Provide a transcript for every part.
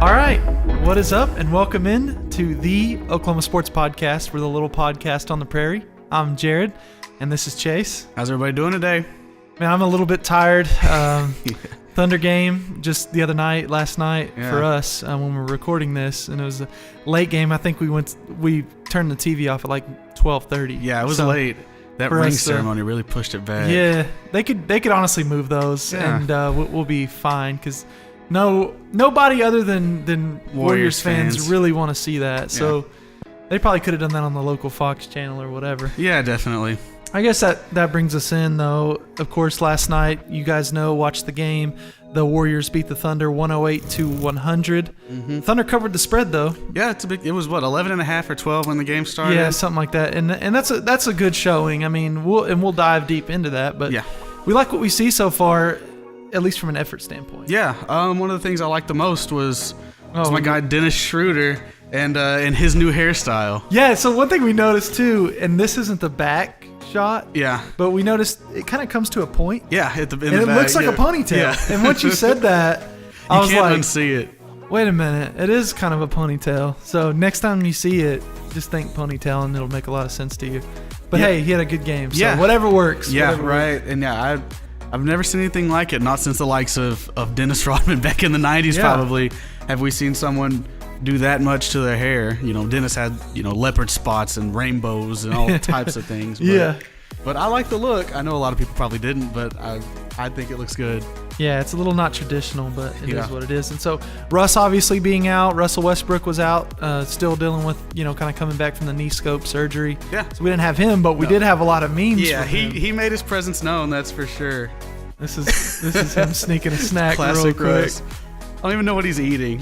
All right, what is up, and welcome in to the Oklahoma Sports Podcast. We're the little podcast on the prairie. I'm Jared, and this is Chase. How's everybody doing today? Man, I'm a little bit tired. Thunder game just the other night, last night for us when we were recording this, and it was a late game. I think we turned the TV off at like 12:30. Yeah, it was late. That ring ceremony really pushed it back. Yeah, they could honestly move those, and we'll be fine because nobody other than Warriors fans really want to see that. So they probably could have done that on the local Fox channel or whatever. Yeah, definitely. I guess that brings us in, though. Of course, last night, you guys watched the game. The Warriors beat the Thunder 108-100. Mm-hmm. Thunder covered the spread, though. Yeah, it was 11.5 or 12 when the game started. Yeah, something like that. And that's a good showing. I mean, we'll dive deep into that, but we like what we see so far, at least from an effort standpoint. Yeah, one of the things I liked the most was my guy Dennis Schroeder and his new hairstyle. Yeah, so one thing we noticed too, and this isn't the back shot. Yeah. But we noticed it kind of comes to a point. Yeah, in the back. It looks like a ponytail. Yeah. And once you said that, I was like, unsee it. Wait a minute, it is kind of a ponytail. So next time you see it, just think ponytail and it'll make a lot of sense to you. But hey, he had a good game. So whatever works. Yeah, whatever right. works. And I've never seen anything like it. Not since the likes of Dennis Rodman back in the 90s probably have we seen someone do that much to their hair. You know, Dennis had, leopard spots and rainbows and all types of things. But, But I like the look. I know a lot of people probably didn't, but I think it looks good. Yeah, it's a little not traditional, but it is what it is. And so Russ obviously being out, Russell Westbrook was out, still dealing with, kind of coming back from the knee scope surgery. Yeah. So we didn't have him, but we did have a lot of memes. Yeah, he made his presence known, that's for sure. This is him sneaking a snack Classic real quick. Russ. I don't even know what he's eating.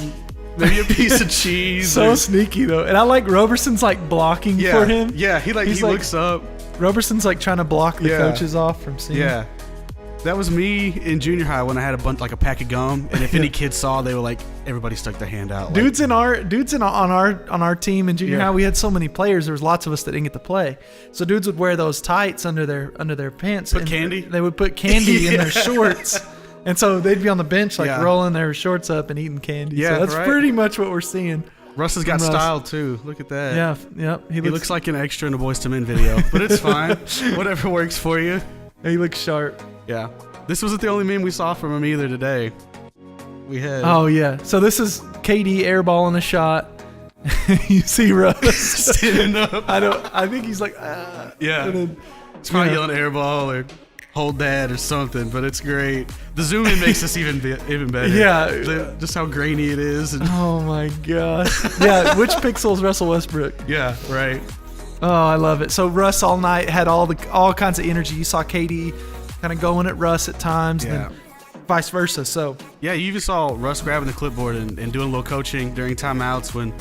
Maybe a piece of cheese. So sneaky though, and I like Roberson's like blocking for him. Yeah, he looks up. Roberson's like trying to block the coaches off from seeing. Yeah, that was me in junior high when I had a pack of gum, and if any kids saw, they were like, everybody stuck their hand out. Dudes on our team in junior high, we had so many players. There was lots of us that didn't get to play. So dudes would wear those tights under their pants. Put candy. They would put candy in their shorts. And so they'd be on the bench rolling their shorts up and eating candy. Yeah, so that's pretty much what we're seeing. Russ has got style too. Look at that. Yeah, yep. He looks like an extra in a Boyz II Men video, but it's fine. Whatever works for you. He looks sharp. Yeah. This wasn't the only meme we saw from him either today. We had. Oh yeah. So this is KD airballing a shot. You see Russ standing up. I think he's like, yeah. He's probably yelling airball or hold that or something, but it's great. The zoom in makes us even better. Yeah. Just how grainy it is. Oh my gosh. Yeah, which pixel is Russell Westbrook? Yeah, right. Oh, I love it. So Russ all night had all kinds of energy. You saw KD kind of going at Russ at times, and then vice versa. So yeah, you even saw Russ grabbing the clipboard and doing a little coaching during timeouts when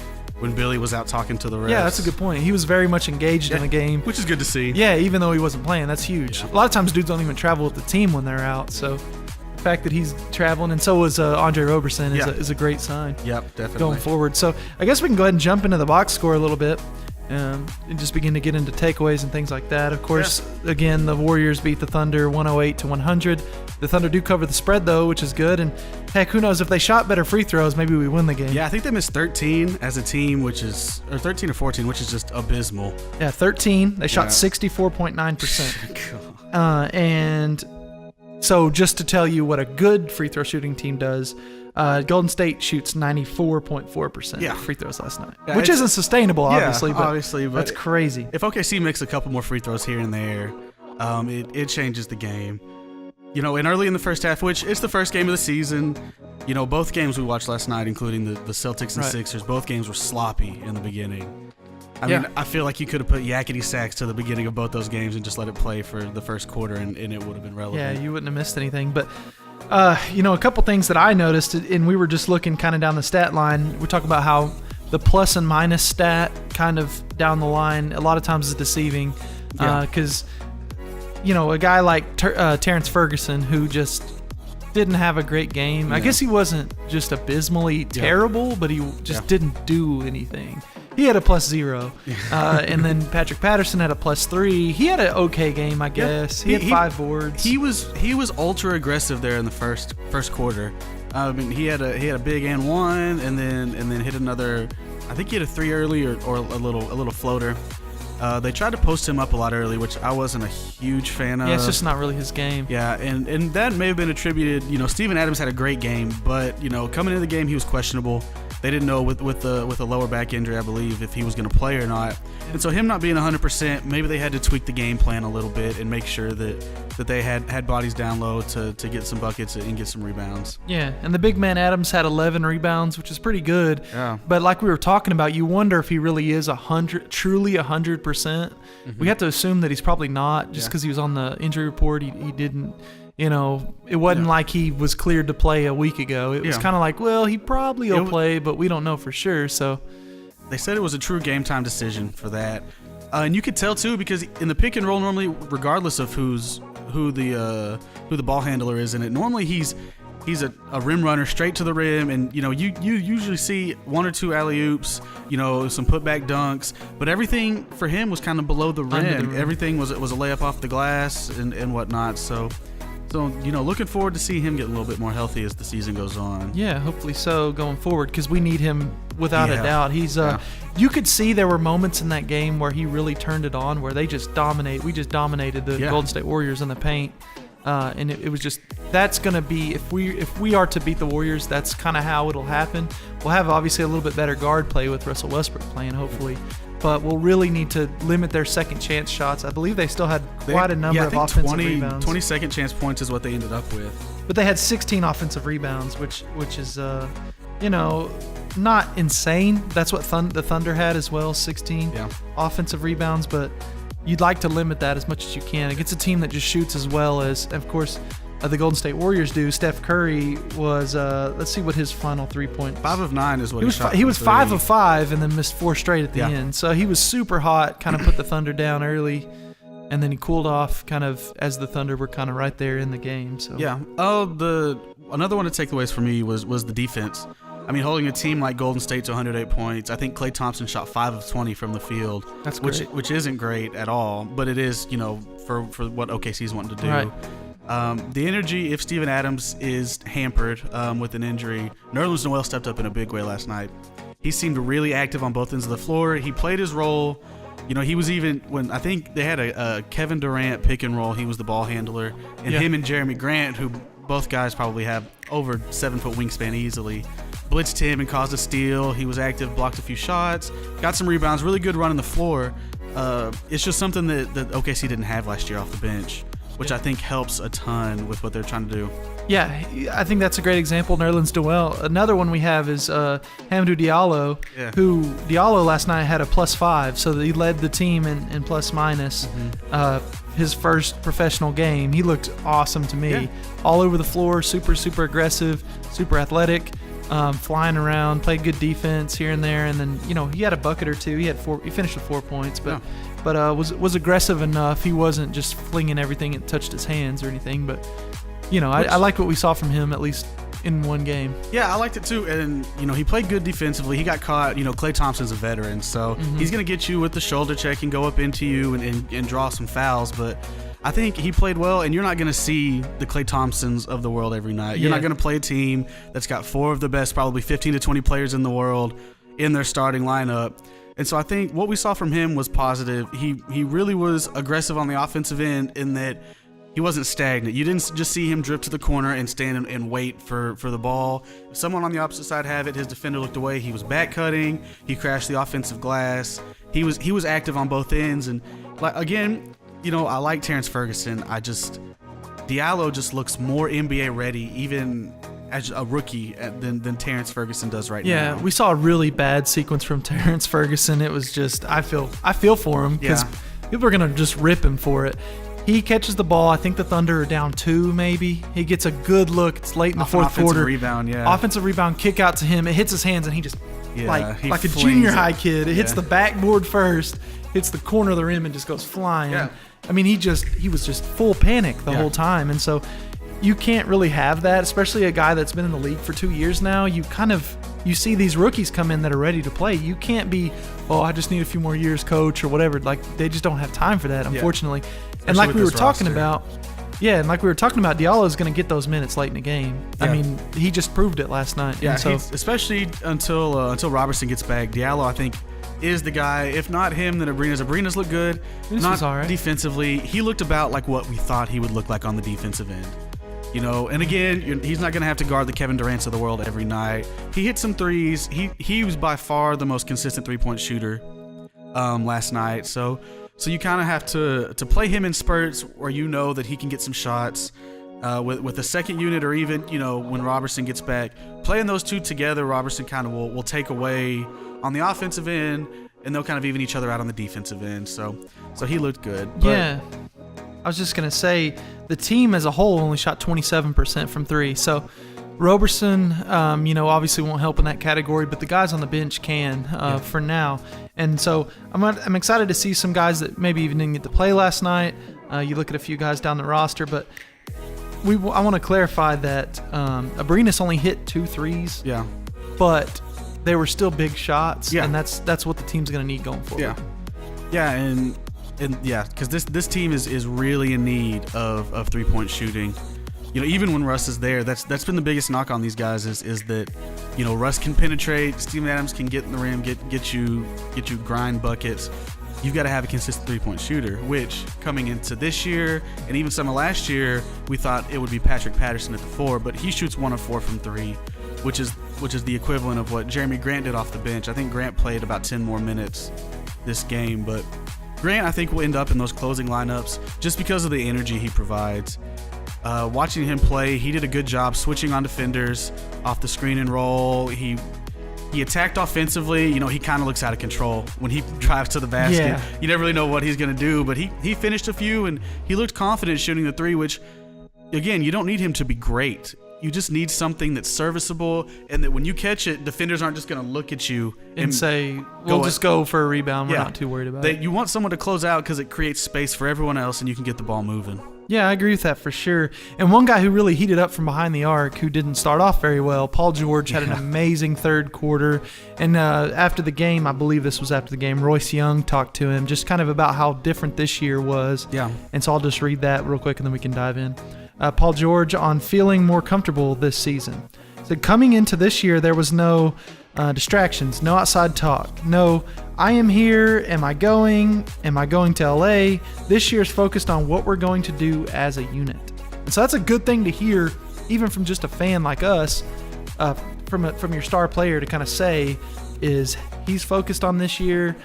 Billy was out talking to the refs. Yeah, that's a good point. He was very much engaged in the game. Which is good to see. Yeah, even though he wasn't playing. That's huge. Yeah. A lot of times dudes don't even travel with the team when they're out. So the fact that he's traveling, and so was Andre Roberson, is a great sign. Yep, definitely. Going forward. So I guess we can go ahead and jump into the box score a little bit and just begin to get into takeaways and things like that. Of course, again, the Warriors beat the Thunder 108-100. The Thunder do cover the spread, though, which is good. And, heck, who knows? If they shot better free throws, maybe we win the game. Yeah, I think they missed 13 as a team, or 13 or 14, which is just abysmal. Yeah, 13. They shot 64.9%. And so just to tell you what a good free throw shooting team does, Golden State shoots 94.4% free throws last night, which isn't sustainable, obviously. But that's crazy. If OKC makes a couple more free throws here and there, it changes the game. And early in the first half, which it's the first game of the season, both games we watched last night, including the Celtics and Sixers, both games were sloppy in the beginning. I mean, I feel like you could have put yakety sacks to the beginning of both those games and just let it play for the first quarter, and it would have been relevant. Yeah, you wouldn't have missed anything. But, a couple things that I noticed, and we were just looking kind of down the stat line. We talk about how the plus and minus stat kind of down the line a lot of times is deceiving because a guy like Terrence Ferguson, who just didn't have a great game. I guess he wasn't just abysmally terrible, but he just didn't do anything. He had a +0. And then Patrick Patterson had a +3. He had an okay game, I guess. He had 5 boards. He was ultra aggressive there in the first quarter. I mean, he had a big and one, and then hit another. I think he had a three early or a little floater. They tried to post him up a lot early, which I wasn't a huge fan of. Yeah, it's just not really his game. Yeah, and that may have been attributed. Steven Adams had a great game, but coming into the game he was questionable. They didn't know with a lower back injury, I believe, if he was going to play or not. And so him not being 100%, maybe they had to tweak the game plan a little bit and make sure that they had bodies down low to get some buckets and get some rebounds. Yeah, and the big man Adams had 11 rebounds, which is pretty good. Yeah. But like we were talking about, you wonder if he really is truly 100%. Mm-hmm. We have to assume that he's probably not, just because he was on the injury report. He didn't. It wasn't like he was cleared to play a week ago. It was kind of like, well, he probably will play, but we don't know for sure. So they said it was a true game time decision for that, and you could tell too because in the pick and roll, normally, regardless of who the ball handler is in it, normally he's a rim runner straight to the rim, and you usually see one or two alley oops, some putback dunks, but everything for him was kind of below the rim. Everything was a layup off the glass and whatnot. So, looking forward to see him get a little bit more healthy as the season goes on. Yeah, hopefully so going forward because we need him without a doubt. He's you could see there were moments in that game where he really turned it on, where they just dominated. We just dominated the Golden State Warriors in the paint, and it was just that's going to be if we are to beat the Warriors, that's kind of how it'll happen. We'll have obviously a little bit better guard play with Russell Westbrook playing, hopefully. But we'll really need to limit their second chance shots. I believe they still had quite a number of offensive rebounds. 20 second chance points is what they ended up with. But they had 16 offensive rebounds, which is not insane. That's what the Thunder had as well, 16 offensive rebounds. But you'd like to limit that as much as you can against a team that just shoots as well as, of course, the Golden State Warriors do. Steph Curry was, let's see what his final 3-point. 5 of 9 is what he shot. He was 5 of 5 and then missed 4 straight at the end. So he was super hot, kind of put the Thunder down early, and then he cooled off kind of as the Thunder were kind of right there in the game. So yeah. Another one of the takeaways for me was the defense. I mean, holding a team like Golden State to 108 points. I think Klay Thompson shot 5 of 20 from the field. That's great. Which isn't great at all, but it is, for what OKC's wanting to do. Right. The energy, if Steven Adams is hampered with an injury, Nerlens Noel stepped up in a big way last night. He seemed really active on both ends of the floor. He played his role. He was even when I think they had a Kevin Durant pick and roll. He was the ball handler, and him and Jeremy Grant, who both guys probably have over 7-foot wingspan easily, blitzed him and caused a steal. He was active, blocked a few shots, got some rebounds, really good running the floor. It's just something that OKC didn't have last year off the bench, which I think helps a ton with what they're trying to do. Yeah, I think that's a great example. Nerlens Noel. Another one we have is Hamidou Diallo, who Diallo last night had a +5, so he led the team in plus minus. His first professional game. He looked awesome to me. Yeah. All over the floor, super, super aggressive, super athletic, flying around, played good defense here and there, and then he had a bucket or two. He finished with 4 points, but was aggressive enough. He wasn't just flinging everything that touched his hands or anything, but I like what we saw from him, at least in one game. Yeah, I liked it too, and he played good defensively. He got caught. Klay Thompson's a veteran, so he's going to get you with the shoulder check and go up into you and draw some fouls, but I think he played well, and you're not going to see the Klay Thompsons of the world every night. You're not going to play a team that's got 4 of the best, probably 15 to 20 players in the world in their starting lineup. And so I think what we saw from him was positive. He really was aggressive on the offensive end in that he wasn't stagnant. You didn't just see him drift to the corner and stand and wait for the ball. If someone on the opposite side had it, his defender looked away. He was back cutting. He crashed the offensive glass. He was active on both ends. And again, I like Terrence Ferguson. Diallo just looks more NBA ready, even as a rookie, than Terrence Ferguson does right now. Yeah, we saw a really bad sequence from Terrence Ferguson. It was just I feel for him because people are gonna just rip him for it. He catches the ball. I think the Thunder are down 2, maybe. He gets a good look. It's late in the fourth quarter. Offensive rebound, kick out to him. It hits his hands, and he just like a junior high kid. It hits the backboard first, hits the corner of the rim, and just goes flying. Yeah. I mean, he was just full panic the whole time, and so you can't really have that, especially a guy that's been in the league for 2 years now. You see these rookies come in that are ready to play. You can't be, I just need a few more years, coach, or whatever. Like, they just don't have time for that, unfortunately. And like we were talking about, Yeah, and like we were talking about, Diallo's going to get those minutes late in the game. Yeah. I mean, he just proved it last night. Yeah, and so especially until Robertson gets back. Diallo, I think, is the guy. If not him, then Abrines looked good. was all right. Defensively, he looked about like what we thought he would look like on the defensive end. And again, he's not going to have to guard the Kevin Durant's of the world every night. He hit some threes. He was by far the most consistent three-point shooter last night. So you kind of have to play him in spurts where you know that he can get some shots with the second unit, or even when Robertson gets back. Playing those two together, Robertson kind of will take away on the offensive end, and they'll kind of even each other out on the defensive end. So he looked good. But yeah. I was just going to say the team as a whole only shot 27% from three. So Robertson, obviously won't help in that category, but the guys on the bench can for now. And so I'm excited to see some guys that maybe even didn't get to play last night. You look at a few guys down the roster, but I want to clarify that Abrines only hit 2 threes. Yeah. But they were still big shots, yeah. and that's what the team's going to need going forward. Yeah. Yeah, and yeah, because this team is really in need of 3-point shooting. Even when Russ is there, that's been the biggest knock on these guys is that Russ can penetrate, Steven Adams can get in the rim, get you grind buckets. You've got to have a consistent 3-point shooter, which coming into this year and even some of last year, we thought it would be Patrick Patterson at the 4, but he shoots 1 of 4 from 3, which is the equivalent of what Jeremy Grant did off the bench. I think Grant played about 10 more minutes this game, but Grant, I think, will end up in those closing lineups just because of the energy he provides. Watching him play, he did a good job switching on defenders off the screen and roll. He attacked offensively. He kind of looks out of control when he drives to the basket. Yeah. You never really know what he's going to do, but he finished a few, and he looked confident shooting the 3, which, again, you don't need him to be great. You just need something that's serviceable, and that when you catch it, defenders aren't just going to look at you and say, we'll just go for a rebound. We're not too worried about it. You want someone to close out because it creates space for everyone else, and you can get the ball moving. Yeah, I agree with that for sure. And one guy who really heated up from behind the arc, who didn't start off very well, Paul George, had an amazing third quarter. And after the game, I believe this was after the game, Royce Young talked to him just kind of about how different this year was. Yeah. And so I'll just read that real quick and then we can dive in. Paul George on feeling more comfortable this season. So coming into this year, there was no distractions, no outside talk, no I am here, am I going to LA? This year's focused on what we're going to do as a unit. And so that's a good thing to hear, even from just a fan like us, from your star player to kind of say is he's focused on this year,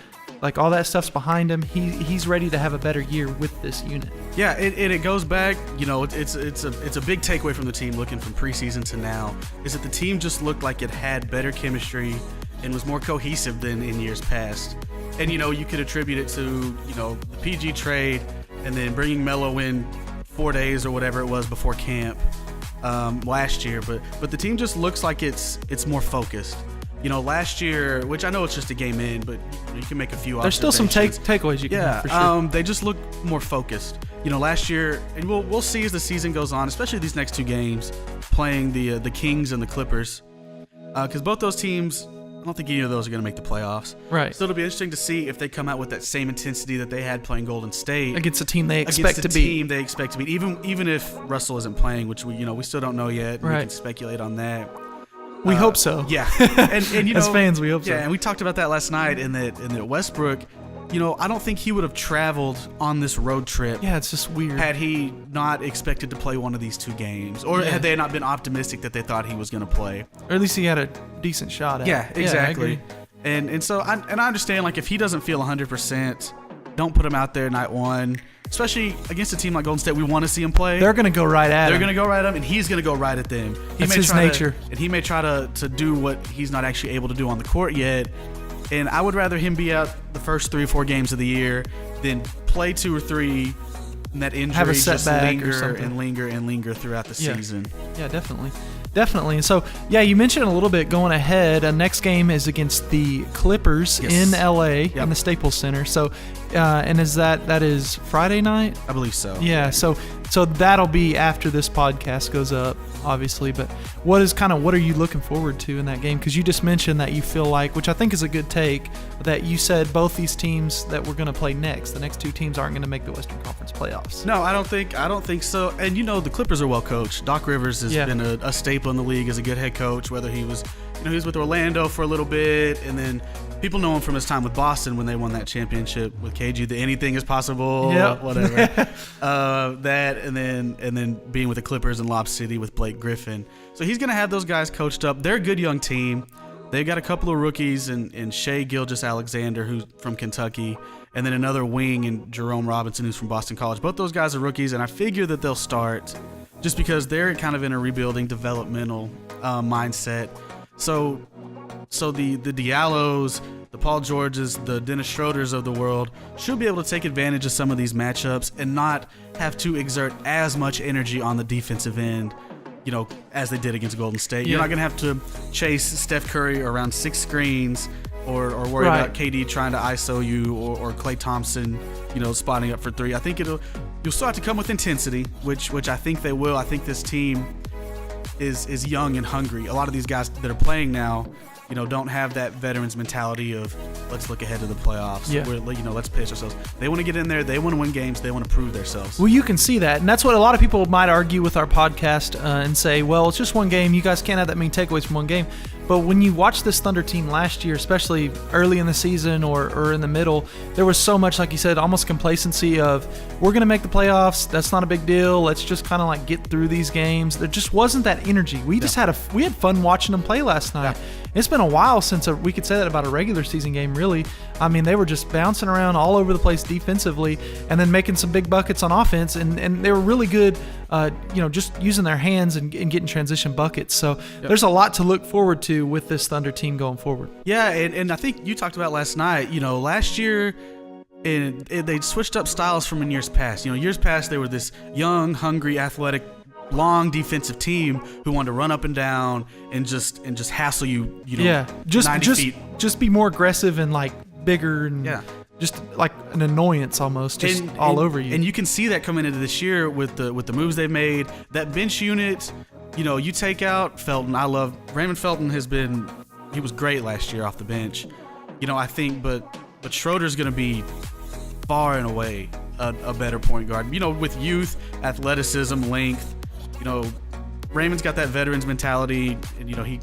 like all that stuff's behind him. He's ready to have a better year with this unit. Yeah, it goes back. It's a big takeaway from the team looking from preseason to now is that the team just looked like it had better chemistry and was more cohesive than in years past. And you could attribute it to the PG trade and then bringing Mello in 4 days or whatever it was before camp last year. But the team just looks like it's more focused. Last year, which I know it's just a game in, but you can make a few There's still some takeaways you can have for sure. They just look more focused. Last year, and we'll see as the season goes on, especially these next 2 games, playing the Kings and the Clippers, because both those teams, I don't think either of those are going to make the playoffs. Right. So it'll be interesting to see if they come out with that same intensity that they had playing Golden State against a team they expect to beat. Even if Russell isn't playing, which we still don't know yet. Right. We can speculate on that. We hope so. Yeah, and as fans, we hope so. Yeah, and we talked about that last night in that Westbrook. I don't think he would have traveled on this road trip. Yeah, it's just weird. Had he not expected to play one of these 2 games, or had they not been optimistic that they thought he was going to play, or at least he had a decent shot at it. Yeah, exactly. And so I understand, like, if he doesn't feel 100%, don't put him out there night 1. Especially against a team like Golden State, we want to see him play. They're going to go right at him. They're going to go right at him, and he's going to go right at them. That's his nature. And he may try to do what he's not actually able to do on the court yet. And I would rather him be out the first 3 or 4 games of the year than play 2 or 3 and that injury have a just setback or something. and linger throughout the season. Yeah, definitely. And so, yeah, you mentioned a little bit going ahead. Next game is against the Clippers in LA in the Staples Center. So And is that is Friday night? I believe so. Yeah, so that'll be after this podcast goes up, obviously. But what are you looking forward to in that game? Because you just mentioned that you feel like, which I think is a good take, that you said both these teams that we're going to play next, the next two teams aren't going to make the Western Conference playoffs. No, I don't think so. And the Clippers are well coached. Doc Rivers has been a staple in the league as a good head coach. Whether he was with Orlando for a little bit, and then people know him from his time with Boston when they won that championship with KG. The anything is possible, whatever. That and then being with the Clippers in Lob City with Blake Griffin. So he's going to have those guys coached up. They're a good young team. They've got a couple of rookies in Shea Gilgeous-Alexander, who's from Kentucky, and then another wing in Jerome Robinson, who's from Boston College. Both those guys are rookies, and I figure that they'll start just because they're kind of in a rebuilding, developmental mindset. So the Diallos, the Paul Georges, the Dennis Schroeders of the world should be able to take advantage of some of these matchups and not have to exert as much energy on the defensive end, as they did against Golden State. You're not going to have to chase Steph Curry around 6 screens or worry about KD trying to ISO you or Klay Thompson, spotting up for 3. I think you'll still have to come with intensity, which I think they will. I think this team is young and hungry. A lot of these guys that are playing now, don't have that veterans mentality of let's look ahead to the playoffs. Yeah. Let's pace ourselves. They want to get in there. They want to win games. They want to prove themselves. Well, you can see that, and that's what a lot of people might argue with our podcast and say, well, it's just one game. You guys can't have that many takeaways from one game. But when you watch this Thunder team last year, especially early in the season or in the middle, there was so much, like you said, almost complacency of, we're going to make the playoffs. That's not a big deal. Let's just kind of get through these games. There just wasn't that energy. We just had fun watching them play last night. Yeah. It's been a while since we could say that about a regular season game, really. I mean, they were just bouncing around all over the place defensively and then making some big buckets on offense, and they were really good, just using their hands and getting transition buckets. So there's a lot to look forward to with this Thunder team going forward. Yeah, and I think you talked about last night, last year they switched up styles from in years past. Years past they were this young, hungry, athletic, long defensive team who wanted to run up and down and just hassle you, just 90 feet. Just be more aggressive and bigger and just like an annoyance almost, all over you. And you can see that coming into this year with the moves they've made. That bench unit, you take out Felton. I love Raymond Felton. He was great last year off the bench. I think, but Schroeder's going to be far and away a better point guard. With youth, athleticism, length. Raymond's got that veterans mentality, and he's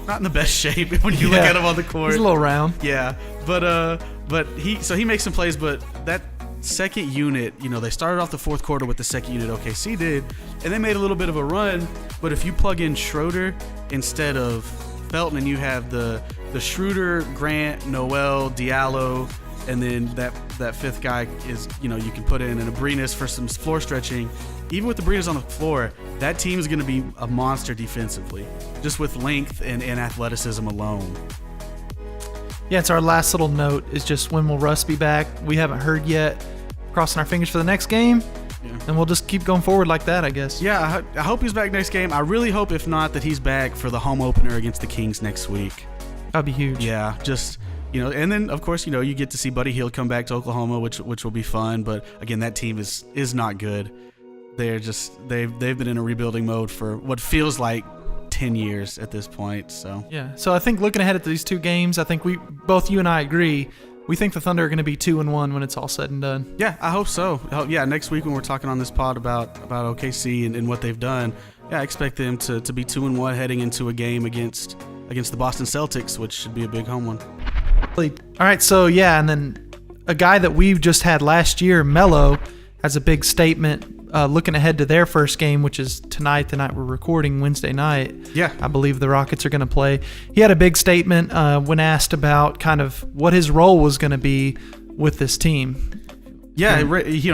not in the best shape when you look at him on the court. He's a little round. Yeah, but he makes some plays. But that second unit, they started off the fourth quarter with the second unit OKC did, and they made a little bit of a run. But if you plug in Schroeder instead of Felton, and you have the Schroeder, Grant, Noel, Diallo, and then that fifth guy is, you can put in an Abrinas for some floor stretching. Even with the Abrinas on the floor, that team is going to be a monster defensively, just with length and athleticism alone. Yeah, it's our last little note is just, when will Russ be back? We haven't heard yet. Crossing our fingers for the next game, and we'll just keep going forward like that, I guess. Yeah, I hope he's back next game. I really hope, if not, that he's back for the home opener against the Kings next week. That'd be huge. Yeah, just... and then of course, you get to see Buddy Hield come back to Oklahoma, which will be fun. But again, that team is not good. They've been in a rebuilding mode for what feels like 10 years at this point. So I think looking ahead at these two games, I think both you and I agree. We think the Thunder are going to be 2-1 when it's all said and done. Yeah, I hope so. Next week when we're talking on this pod about OKC and what they've done, I expect them to be 2-1 heading into a game against the Boston Celtics, which should be a big home one. All right, so and then a guy that we've just had last year, Mello, has a big statement looking ahead to their first game, which is tonight. The night we're recording, Wednesday night. Yeah, I believe the Rockets are going to play. He had a big statement when asked about kind of what his role was going to be with this team. Yeah, he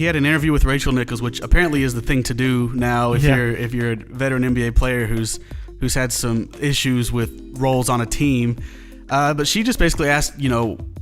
had an interview with Rachel Nichols, which apparently is the thing to do now if you're a veteran NBA player who's had some issues with roles on a team. But she just basically asked,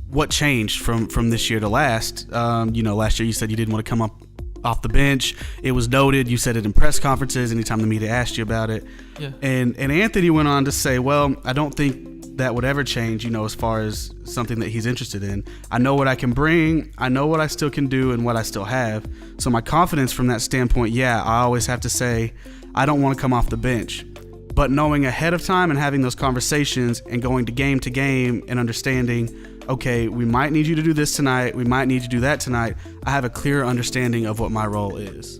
what changed from this year to last. Last year you said you didn't want to come up off the bench. It was noted. You said it in press conferences anytime the media asked you about it. Yeah. And Anthony went on to say, well, I don't think that would ever change, as far as something that he's interested in. I know what I can bring. I know what I still can do and what I still have. So my confidence from that standpoint, I always have to say I don't want to come off the bench. But knowing ahead of time and having those conversations and going to game and understanding, okay, we might need you to do this tonight. We might need you to do that tonight. I have a clear understanding of what my role is.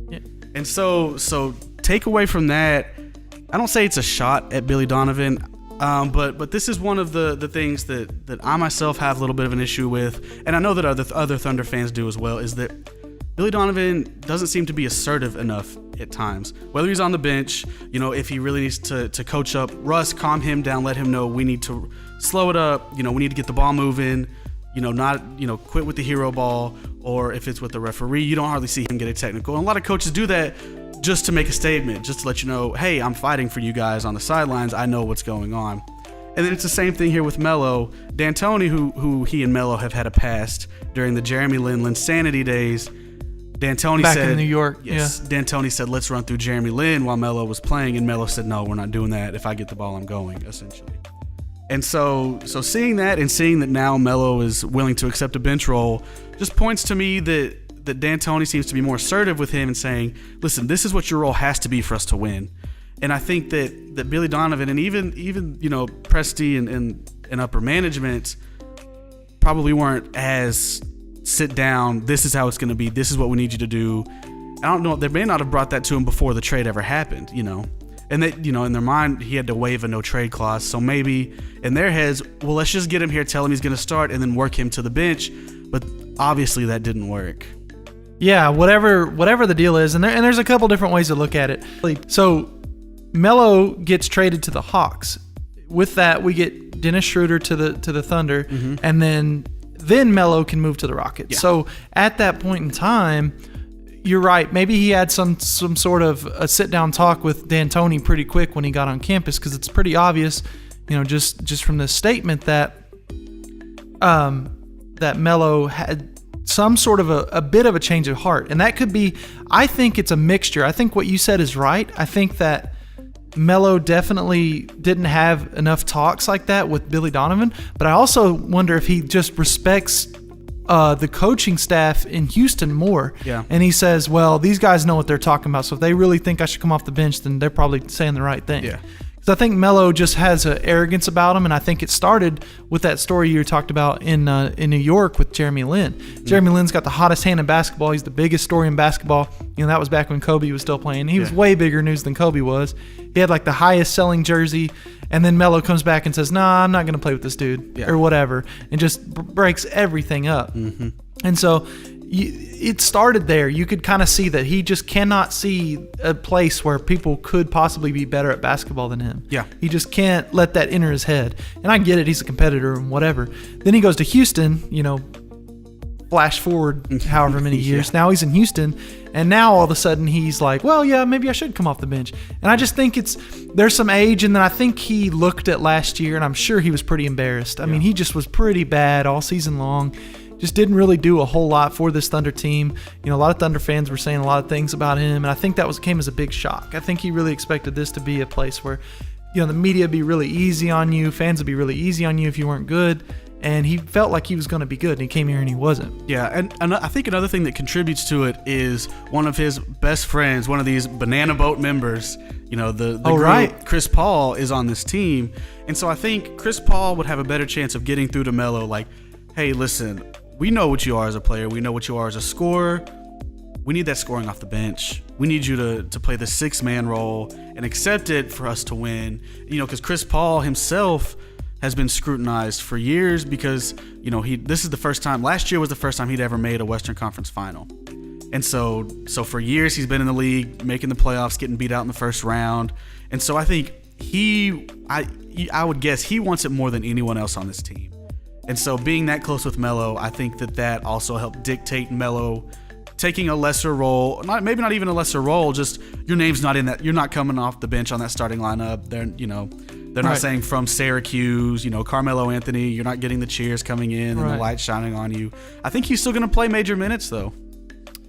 Yeah. And so take away from that, I don't say it's a shot at Billy Donovan, but this is one of the things that I myself have a little bit of an issue with, and I know that other Thunder fans do as well, is that Billy Donovan doesn't seem to be assertive enough at times. Whether he's on the bench, if he really needs to coach up Russ, calm him down, let him know we need to slow it up, we need to get the ball moving, not quit with the hero ball, or if it's with the referee, you don't hardly see him get a technical. And a lot of coaches do that just to make a statement, just to let you know, hey, I'm fighting for you guys on the sidelines. I know what's going on. And then it's the same thing here with Mello. D'Antoni, who he and Mello have had a past during the Jeremy Lin Linsanity days. D'Antoni back said, in New York, yes, yeah. D'Antoni said, let's run through Jeremy Lin while Mello was playing, and Mello said, no, we're not doing that. If I get the ball, I'm going, essentially. And so seeing that and seeing that now Mello is willing to accept a bench role just points to me that D'Antoni seems to be more assertive with him and saying, listen, this is what your role has to be for us to win. And I think that Billy Donovan and even Presti and upper management probably weren't as sit down, this is how it's going to be, this is what we need you to do. I don't know, they may not have brought that to him before the trade ever happened, And they, in their mind, he had to waive a no trade clause. So maybe in their heads, well, let's just get him here, tell him he's going to start, and then work him to the bench. But obviously that didn't work. Yeah, whatever the deal is, and there's a couple different ways to look at it. So Mello gets traded to the Hawks. With that, we get Dennis Schroeder to the Thunder, and then Mello can move to the Rockets. Yeah. So at that point in time, you're right. Maybe he had some sort of a sit down talk with D'Antoni pretty quick when he got on campus, because it's pretty obvious, just from the statement that that Mello had some sort of a bit of a change of heart. And that could be, I think it's a mixture. I think what you said is right. I think that Mello definitely didn't have enough talks like that with Billy Donovan, but I also wonder if he just respects the coaching staff in Houston more. Yeah. And he says, well, these guys know what they're talking about, so if they really think I should come off the bench, then they're probably saying the right thing. Yeah. So I think Mello just has an arrogance about him, and I think it started with that story you talked about in New York with Jeremy Lin. Mm-hmm. Jeremy Lin's got the hottest hand in basketball. He's the biggest story in basketball. That was back when Kobe was still playing. He was way bigger news than Kobe was. He had like the highest selling jersey, and then Mello comes back and says, nah, I'm not going to play with this dude or whatever, and just breaks everything up. Mm-hmm. And so it started there. You could kind of see that he just cannot see a place where people could possibly be better at basketball than him. Yeah. He just can't let that enter his head. And I get it. He's a competitor and whatever. Then he goes to Houston, flash forward however many years. Now he's in Houston, and now all of a sudden he's like, well, yeah, maybe I should come off the bench. And I just think there's some age, and then I think he looked at last year, and I'm sure he was pretty embarrassed. I mean, he just was pretty bad all season long. Just didn't really do a whole lot for this Thunder team. A lot of Thunder fans were saying a lot of things about him, and I think that came as a big shock. I think he really expected this to be a place where, the media would be really easy on you, fans would be really easy on you if you weren't good, and he felt like he was going to be good, and he came here and he wasn't. Yeah, and I think another thing that contributes to it is one of his best friends, one of these Banana Boat members, the group, right. Chris Paul is on this team, and so I think Chris Paul would have a better chance of getting through to Mello, like, hey, listen, we know what you are as a player. We know what you are as a scorer. We need that scoring off the bench. We need you to play the six-man role and accept it for us to win. Because Chris Paul himself has been scrutinized for years because, this is the first time. Last year was the first time he'd ever made a Western Conference final. And so for years he's been in the league, making the playoffs, getting beat out in the first round. And so I think I would guess he wants it more than anyone else on this team. And so being that close with Mello, I think that also helped dictate Mello taking a lesser role, maybe not even a lesser role, just your name's not in that. You're not coming off the bench on that starting lineup. They're not saying from Syracuse, Carmello Anthony, you're not getting the cheers coming in and the light shining on you. I think he's still going to play major minutes though.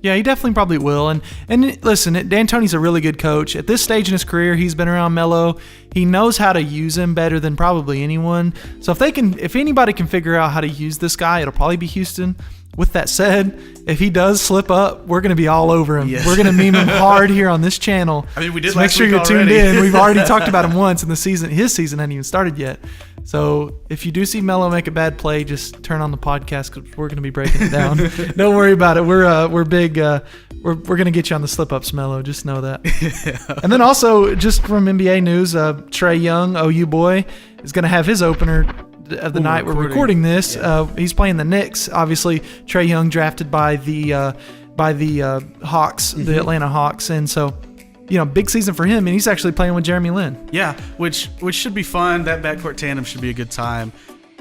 Yeah, he definitely probably will. And listen, D'Antoni's a really good coach. At this stage in his career, he's been around Mello. He knows how to use him better than probably anyone. So if anybody can figure out how to use this guy, it'll probably be Houston. With that said, if he does slip up, we're going to be all over him. Yes. We're going to meme him hard here on this channel. I mean, we did so make last sure week you're tuned already. in. We've already talked about him once, and his season hadn't even started yet. So if you do see Mello make a bad play, just turn on the podcast because we're going to be breaking it down. Don't worry about it. We're big. We're going to get you on the slip-ups, Mello. Just know that. Yeah. And then also, just from NBA news, Trae Young, OU boy, is going to have his opener of the night we're recording this. Yeah. He's playing the Knicks. Obviously, Trae Young drafted by the Hawks, the Atlanta Hawks, and so big season for him. And he's actually playing with Jeremy Lin. Yeah, which should be fun. That backcourt tandem should be a good time.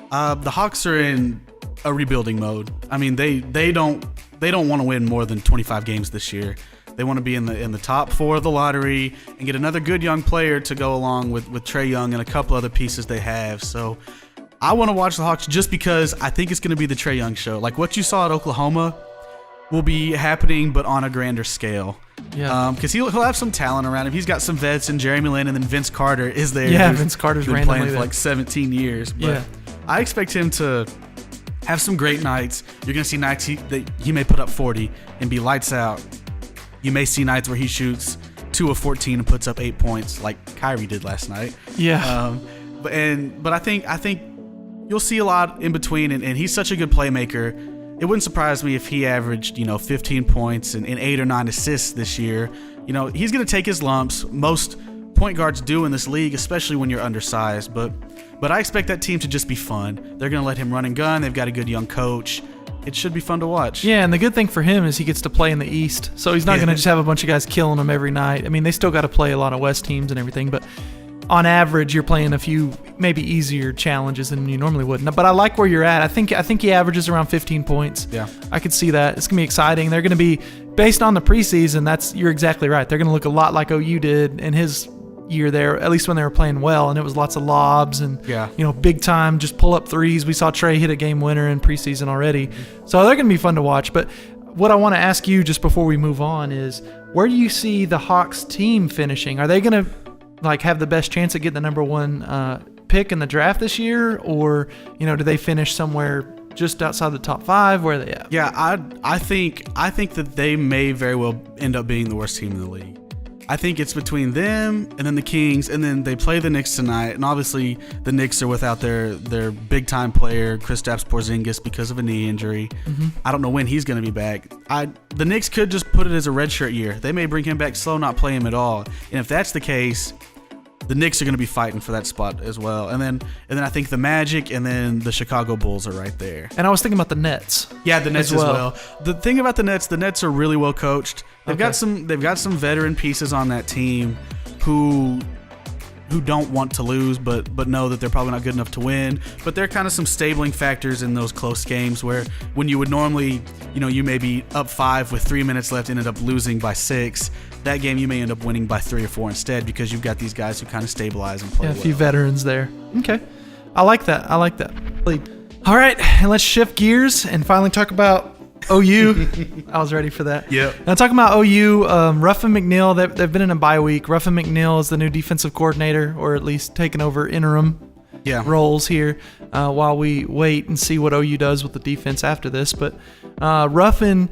The Hawks are in a rebuilding mode. I mean, they don't want to win more than 25 games this year. They want to be in the top 4 of the lottery and get another good young player to go along with Trae Young and a couple other pieces they have. So I want to watch the Hawks just because I think it's going to be the Trae Young show. Like what you saw at Oklahoma will be happening, but on a grander scale. Yeah. Because he'll have some talent around him. He's got some vets, and Jeremy Lin, and then Vince Carter is there. Yeah, Vince Carter's been randomly playing for like 17 years. But yeah. I expect him to have some great nights. You're going to see nights that he may put up 40 and be lights out. You may see nights where he shoots 2 of 14 and puts up 8 points like Kyrie did last night. Yeah. But I think you'll see a lot in between, and he's such a good playmaker. It wouldn't surprise me if he averaged, 15 points and 8 or 9 assists this year. He's going to take his lumps. Most point guards do in this league, especially when you're undersized. But I expect that team to just be fun. They're going to let him run and gun. They've got a good young coach. It should be fun to watch. Yeah, and the good thing for him is he gets to play in the East. So he's not going to just have a bunch of guys killing him every night. I mean, they still got to play a lot of West teams and everything, but on average, you're playing a few maybe easier challenges than you normally would. But I like where you're at. I think he averages around 15 points. Yeah, I could see that. It's gonna be exciting. They're gonna be based on the preseason. You're exactly right. They're gonna look a lot like OU did in his year there, at least when they were playing well, and it was lots of lobs and big time, just pull up threes. We saw Trae hit a game winner in preseason already, so they're gonna be fun to watch. But what I want to ask you just before we move on is, where do you see the Hawks team finishing? Are they gonna have the best chance at getting the number 1 pick in the draft this year, or do they finish somewhere just outside the top 5? Where are they at? Yeah, I think that they may very well end up being the worst team in the league. I think it's between them and then the Kings, and then they play the Knicks tonight, and obviously the Knicks are without their big time player Kristaps Porzingis because of a knee injury. Mm-hmm. I don't know when he's going to be back. The Knicks could just put it as a redshirt year. They may bring him back slow, not play him at all. And if that's the case, the Knicks are going to be fighting for that spot as well. And then I think the Magic and then the Chicago Bulls are right there. And I was thinking about the Nets. Yeah, the Nets as well. The thing about the Nets are really well coached. They've got some veteran pieces on that team who don't want to lose but know that they're probably not good enough to win. But there are kind of some stabling factors in those close games where when you would normally, you may be up 5 with 3 minutes left, ended up losing by 6. That game you may end up winning by 3 or 4 instead because you've got these guys who kind of stabilize and play well. A few veterans there. Okay. I like that. All right, and let's shift gears and finally talk about OU. I was ready for that. Yeah. Now talking about OU, Ruffin McNeil, they've been in a bye week. Ruffin McNeil is the new defensive coordinator, or at least taking over interim roles here while we wait and see what OU does with the defense after this. But Ruffin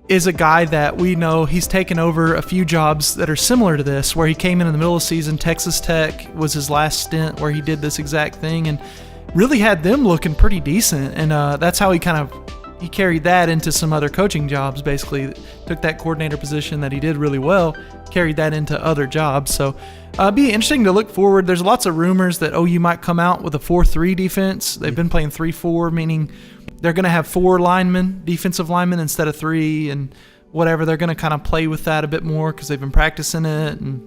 is a guy that we know he's taken over a few jobs that are similar to this, where he came in the middle of the season. Texas Tech was his last stint where he did this exact thing and really had them looking pretty decent. And that's how he carried that into some other coaching jobs, basically. Took that coordinator position that he did really well, carried that into other jobs. So it'd be interesting to look forward. There's lots of rumors that OU might come out with a 4-3 defense. They've been playing 3-4, meaning they're going to have 4 defensive linemen instead of 3, and whatever. They're going to kind of play with that a bit more because they've been practicing it, and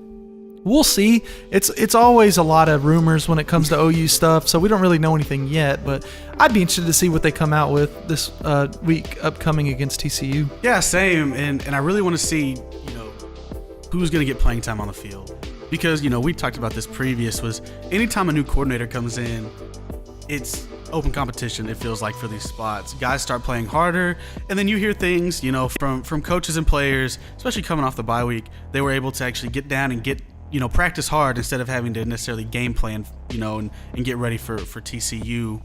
we'll see. It's always a lot of rumors when it comes to OU stuff, so we don't really know anything yet, but I'd be interested to see what they come out with this week upcoming against TCU. Yeah, same, and I really want to see, who's going to get playing time on the field. Because, we talked about this previous, was anytime a new coordinator comes in, it's open competition, it feels like, for these spots. Guys start playing harder, and then you hear things, from coaches and players, especially coming off the bye week. They were able to actually get down and get, practice hard instead of having to necessarily game plan, and get ready for TCU.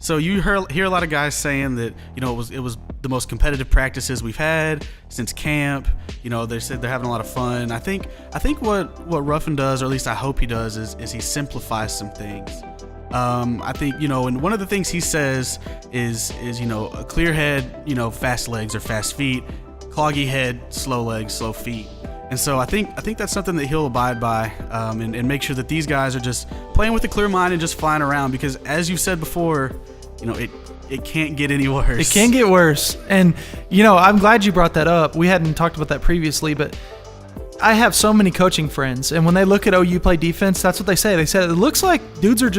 So you hear a lot of guys saying that, it was the most competitive practices we've had since camp. They said they're having a lot of fun. I think what Ruffin does, or at least I hope he does, is he simplifies some things. I think, and one of the things he says is a clear head, fast legs or fast feet, cloggy head, slow legs, slow feet. And so I think that's something that he'll abide by, and make sure that these guys are just playing with a clear mind and just flying around, because as you've said before, it can't get any worse. It can get worse. And, I'm glad you brought that up. We hadn't talked about that previously, but I have so many coaching friends, and when they look at OU play defense, that's what they say. They said it looks like dudes are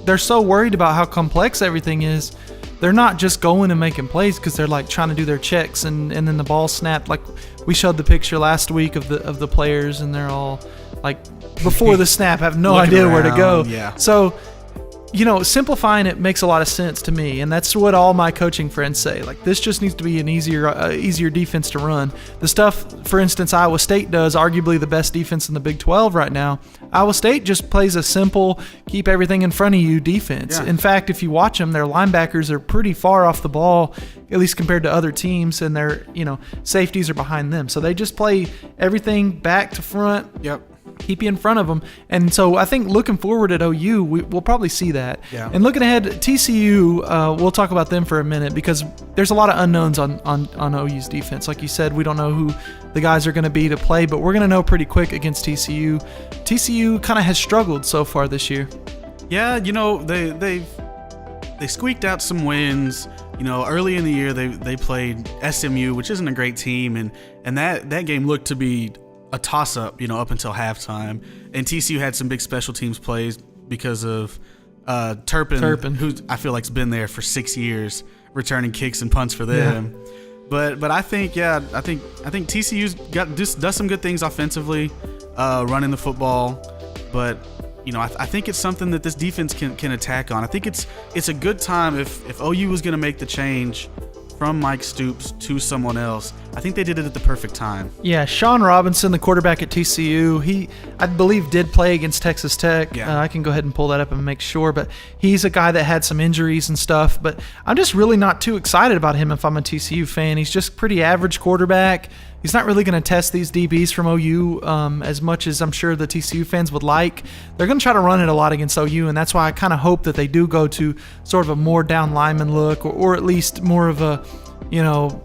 they're so worried about how complex everything is. They're not just going and making plays because they're like trying to do their checks and then the ball snapped. Like we showed the picture last week of the players, and they're all like before the snap have no idea where to go. Yeah. So, simplifying it makes a lot of sense to me, and that's what all my coaching friends say. Like, this just needs to be an easier defense to run. The stuff, for instance, Iowa State does, arguably the best defense in the Big 12 right now. Iowa State just plays a simple, keep everything in front of you defense. Yeah. In fact, if you watch them, their linebackers are pretty far off the ball, at least compared to other teams, and their safeties are behind them. So they just play everything back to front. Yep. Keep you in front of them. And so I think looking forward at OU, we'll probably see that. Yeah. And looking ahead, TCU, we'll talk about them for a minute, because there's a lot of unknowns on OU's defense. Like you said, we don't know who the guys are going to be to play, but we're going to know pretty quick against TCU. TCU kind of has struggled so far this year. Yeah, they squeaked out some wins. Early in the year they played SMU, which isn't a great team, and that game looked to be a toss-up, up until halftime. And TCU had some big special teams plays because of Turpin, who I feel like's been there for 6 years, returning kicks and punts for them. Yeah. But I think TCU's does some good things offensively, running the football. But I think it's something that this defense can attack on. I think it's a good time if OU was going to make the change from Mike Stoops to someone else. I think they did it at the perfect time. Yeah, Sean Robinson, the quarterback at TCU, he, I believe, did play against Texas Tech. Yeah. I can go ahead and pull that up and make sure, but he's a guy that had some injuries and stuff, but I'm just really not too excited about him if I'm a TCU fan. He's just pretty average quarterback. He's not really going to test these DBs from OU as much as I'm sure the TCU fans would like. They're going to try to run it a lot against OU, and that's why I kind of hope that they do go to sort of a more down lineman look, or at least more of a,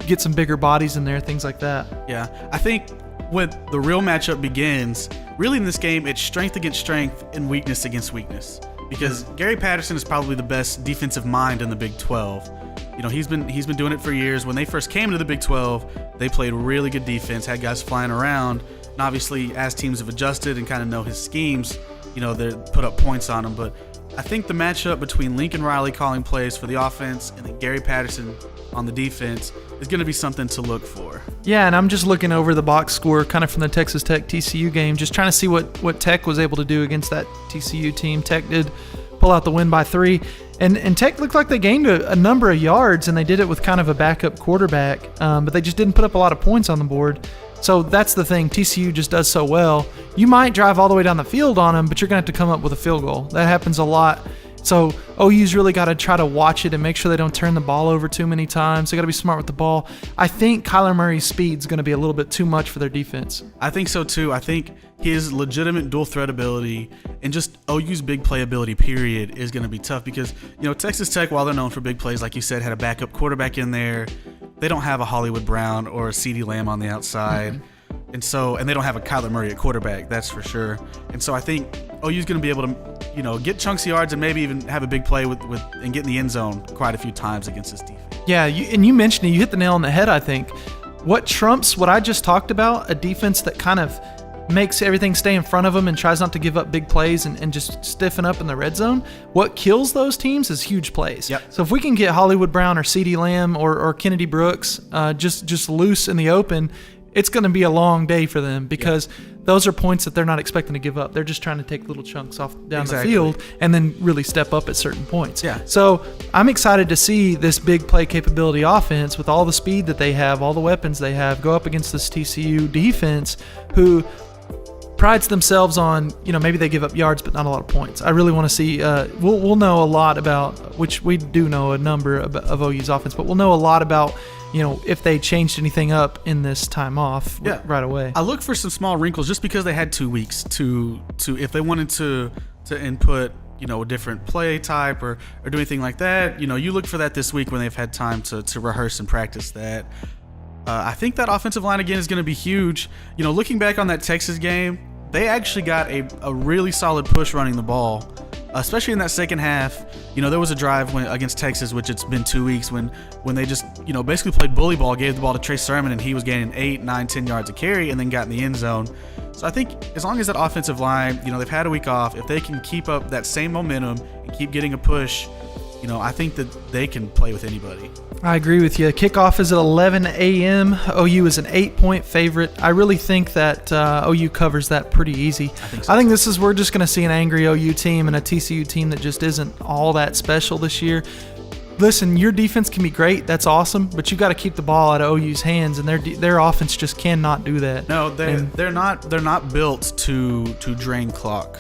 get some bigger bodies in there, things like that. Yeah, I think when the real matchup begins, really in this game, it's strength against strength and weakness against weakness. Because Gary Patterson is probably the best defensive mind in the Big 12. He's been doing it for years. When they first came to the Big 12, they played really good defense, had guys flying around. And obviously, as teams have adjusted and kind of know his schemes, they put up points on him. But I think the matchup between Lincoln Riley calling plays for the offense and then Gary Patterson on the defense is going to be something to look for. Yeah, and I'm just looking over the box score kind of from the Texas Tech TCU game, just trying to see what Tech was able to do against that TCU team. Tech did pull out the win by 3. And Tech looked like they gained a number of yards, and they did it with kind of a backup quarterback, but they just didn't put up a lot of points on the board. So that's the thing. TCU just does so well. You might drive all the way down the field on them, but you're going to have to come up with a field goal. That happens a lot. So OU's really got to try to watch it and make sure they don't turn the ball over too many times. They got to be smart with the ball. I think Kyler Murray's speed's going to be a little bit too much for their defense. I think so too. I think his legitimate dual threat ability and just OU's big playability period is going to be tough because, Texas Tech, while they're known for big plays, like you said, had a backup quarterback in there. They don't have a Hollywood Brown or a CeeDee Lamb on the outside. Mm-hmm. And they don't have a Kyler Murray at quarterback, that's for sure. And so I think OU's going to be able to, get chunks of yards and maybe even have a big play with and get in the end zone quite a few times against this defense. Yeah, you mentioned it. You hit the nail on the head, I think. What trumps what I just talked about, a defense that kind of makes everything stay in front of them and tries not to give up big plays and just stiffen up in the red zone, what kills those teams is huge plays. Yep. So if we can get Hollywood Brown or CeeDee Lamb or Kennedy Brooks just loose in the open, it's going to be a long day for them because those are points that they're not expecting to give up. They're just trying to take little chunks off down the field and then really step up at certain points. Yeah. So I'm excited to see this big play capability offense with all the speed that they have, all the weapons they have, go up against this TCU defense who prides themselves on, maybe they give up yards but not a lot of points. I really want to see, we'll know a lot about, which we do know a number of OU's offense, but we'll know a lot about, if they changed anything up in this time off right away. I look for some small wrinkles just because they had 2 weeks to if they wanted to input, a different play type or do anything like that. You look for that this week when they've had time to rehearse and practice that. I think that offensive line again is going to be huge. Looking back on that Texas game, they actually got a really solid push running the ball, especially in that second half. There was a drive against Texas, which it's been 2 weeks, when they just, basically played bully ball, gave the ball to Trae Sermon, and he was gaining 8, 9, 10 yards a carry and then got in the end zone. So I think as long as that offensive line, they've had a week off, if they can keep up that same momentum and keep getting a push, I think that they can play with anybody. I agree with you. Kickoff is at 11 a.m. OU is an 8-point favorite. I really think that OU covers that pretty easy. I think we're just going to see an angry OU team and a TCU team that just isn't all that special this year. Listen, your defense can be great. That's awesome, but you got to keep the ball out of OU's hands, and their offense just cannot do that. No, they're not built to drain clock.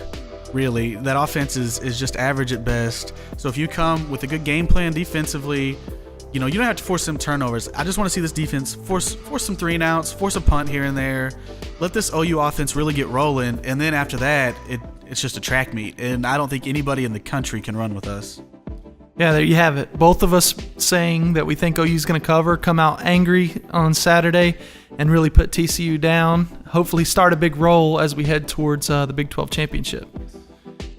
Really, that offense is just average at best. So if you come with a good game plan defensively, you don't have to force some turnovers. I just want to see this defense force some 3-and-outs, force a punt here and there. Let this OU offense really get rolling, and then after that, it's just a track meet. And I don't think anybody in the country can run with us. Yeah, there you have it. Both of us saying that we think OU's going to cover, come out angry on Saturday, and really put TCU down. Hopefully start a big roll as we head towards the Big 12 championship.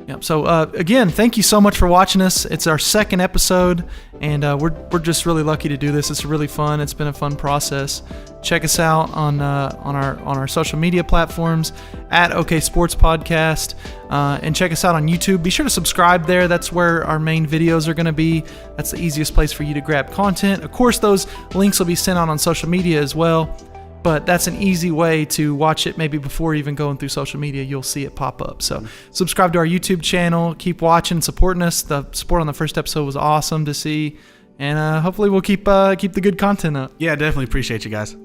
Yep. So again, thank you so much for watching us. It's our second episode, and we're just really lucky to do this. It's really fun. It's been a fun process. Check us out on our social media platforms at OK Sports Podcast, and check us out on YouTube. Be sure to subscribe there. That's where our main videos are going to be. That's the easiest place for you to grab content. Of course, those links will be sent out on social media as well. But that's an easy way to watch it maybe before even going through social media. You'll see it pop up. So subscribe to our YouTube channel. Keep watching, supporting us. The support on the first episode was awesome to see. And hopefully we'll keep the good content up. Yeah, definitely appreciate you guys.